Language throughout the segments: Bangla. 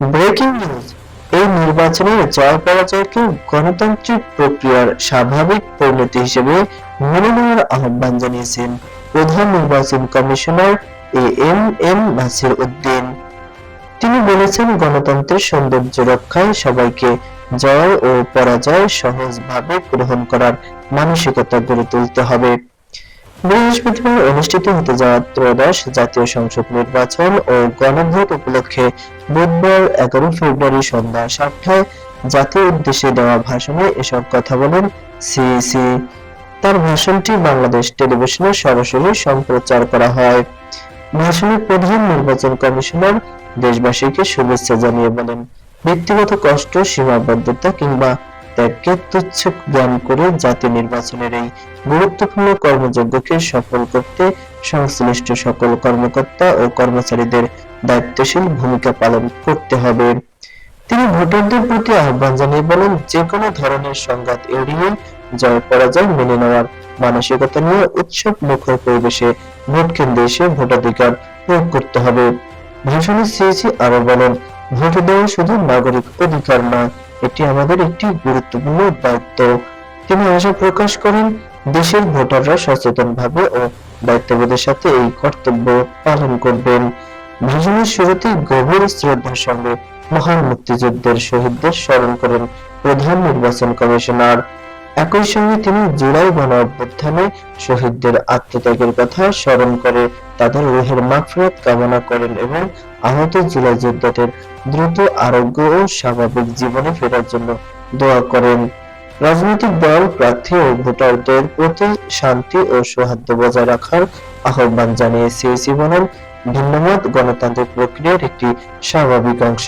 ব্রেকিং নিউজ, এই নির্বাচনের জয় পরাজয়কে গণতান্ত্রিক প্রক্রিয়ার স্বাভাবিক পরিণতি হিসেবে মেনে নেওয়ার আহ্বান জানিয়েছেন প্রধান নির্বাচন commissioner A M Nasir Uddin. তিনি বলেছেন, গণতন্ত্রের সৌন্দর্য রক্ষায় সবাইকে জয় ও পরাজয় সহজভাবে গ্রহণ করার মানসিকতা গড়ে তুলতে হবে। বৃহস্পতিবার অনুষ্ঠিত হতে যাওয়া ত্রয়োদশ জাতীয় সংসদ নির্বাচন ও গণভোট উপলক্ষে বুধবার 11 ফেব্রুয়ারি সন্ধ্যা ৭টায় জাতির উদ্দেশ্যে দেওয়া ভাষণে এসব কথা বলেন সিইসি। তার ভাষণটি বাংলাদেশ টেলিভিশনে সরাসরি সম্প্রচার করা হয়। ভাষণে প্রধান নির্বাচন কমিশনার দেশবাসীকে শুভেচ্ছা জানিয়ে বলেন, ব্যক্তিগত কষ্ট, সীমাবদ্ধতা কিংবা ত্যাগকে তুচ্ছ জ্ঞান করে জাতীয় নির্বাচনের এই গুরুত্বপূর্ণ কর্মযজ্ঞকে সফল করতে সংশ্লিষ্ট সকল কর্মকর্তা ও কর্মচারীদের দায়িত্বশীল ভূমিকা পালন করতে হবে। তিনি ভোটারদের প্রতি আহ্বান জানিয়ে বলেন, যে কোনো ধরনের সংঘাত এড়িয়ে জয় পরাজয় মেনে নেওয়ার মানসিকতা নিয়ে উৎসব মুখর পরিবেশে ভোট কেন্দ্রে এসে ভোটাধিকার প্রয়োগ করতে হবে। ভাষণে সিইসি আরো বলেন, ভোট দেওয়া শুধু নাগরিক অধিকার নয়, এটি আমাদের একটি গুরুত্বপূর্ণ দায়িত্ব। তিনি আশা প্রকাশ করেন, দেশের ভোটাররা সচেতনভাবে ও দায়িত্ববোধের সাথে এই কর্তব্য পালন করবেন। ভাষণের শুরুতেই গভীর শ্রদ্ধার সঙ্গে মহান মুক্তিযুদ্ধের শহীদদের স্মরণ করেন প্রধান নির্বাচন কমিশনার। একই সঙ্গে তিনি জুলাই গণঅভ্যুত্থানে শহীদদের আত্মত্যাগের কথা স্মরণ করে তাদের রুহের মাগফিরাত কামনা করেন এবং আহত জুলাই যোদ্ধাদের দ্রুত আরোগ্য ও স্বাভাবিক জীবনে ফেরার জন্য দোয়া করেন। রাজনৈতিক দল, প্রার্থী ও ভোটারদের প্রতি শান্তি ও সৌহার্দ্য বজায় রাখার আহ্বান জানিয়ে সিইসি বলেন, ভিন্নমত গণতান্ত্রিক প্রক্রিয়ার একটি স্বাভাবিক অংশ।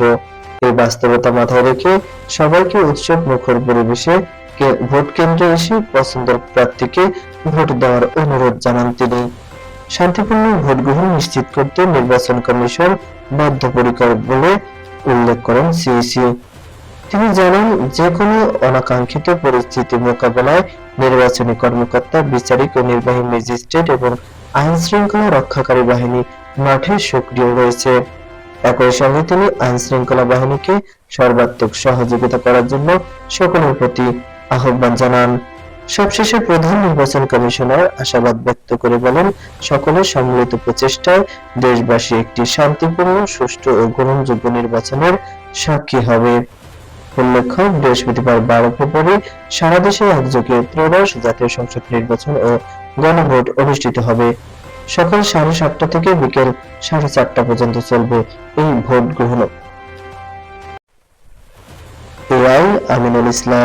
এই বাস্তবতা মাথায় রেখে সবাইকে উৎসব মুখর পরিবেশে ভোট কেন্দ্রে এসে পছন্দের প্রার্থীকে ভোট দেওয়ার অনুরোধ জানান তিনি। শান্তিপূর্ণ ভোট গ্রহণ নিশ্চিত করতে নির্বাচন কমিশন বদ্ধপরিকর বলে উল্লেখ করেন সিইসি। তিনি জানান, যে কোনো অনাকাঙ্ক্ষিত পরিস্থিতি মোকাবেলায় নির্বাচনী কর্মকর্তা, বিচারিক ও নির্বাহী ম্যাজিস্ট্রেট এবং আইন শৃঙ্খলা রক্ষাকারী বাহিনী মাঠে সক্রিয় রয়েছে। একই সঙ্গে তিনি আইন শৃঙ্খলা বাহিনীকে সর্বাত্মক সহযোগিতা করার জন্য সকলের প্রতি আহ্বান জানান। সবশেষে প্রধান নির্বাচন কমিশনার আশাবাদ ব্যক্ত করে বলেন, সকলের সম্মিলিত প্রচেষ্টায় দেশবাসী একটি শান্তিপূর্ণ, সুষ্ঠু ও গ্রহণযোগ্য নির্বাচনের সাক্ষী হবে। উল্লেখ্য, বৃহস্পতিবার 12 ফেব্রুয়ারি সারা দেশে একযোগে ত্রয়োদশ জাতীয় সংসদ নির্বাচন ও গণভোট অনুষ্ঠিত হবে। সকাল 7:30 থেকে বিকেল 4:30 পর্যন্ত চলবে এই ভোট গ্রহণ। আমিনুল ইসলাম।